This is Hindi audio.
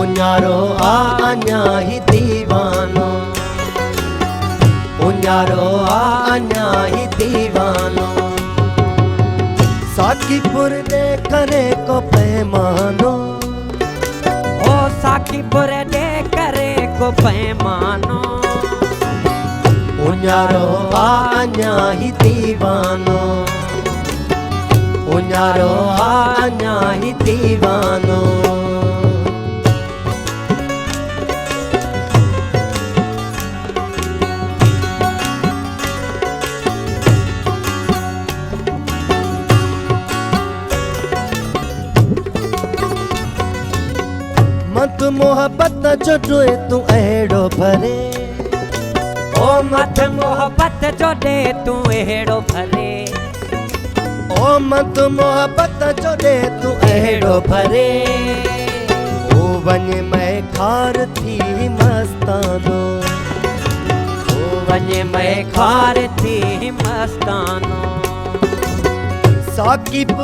उन्यारो आञा ही दीवानो, उन्यारो आञा ही दीवानो। साकीपुर दे करे को पैमानो, ओ साकीपुर दे करे को पैमानो। उन्यारो आञा ही दीवानो, उन्यारो आञा ही दीवानो। मत मोहब्बत जो डोए तू अहिड़ो भरे, ओ मत मोहब्बत जो दे तू अहिड़ो भरे। ओ मत मोहब्बत जो दे तू अहिड़ो भरे। ओ वञे मैं खार थी मस्तानो, ओ वञे मैं खार थी मस्तानो। साकीपुर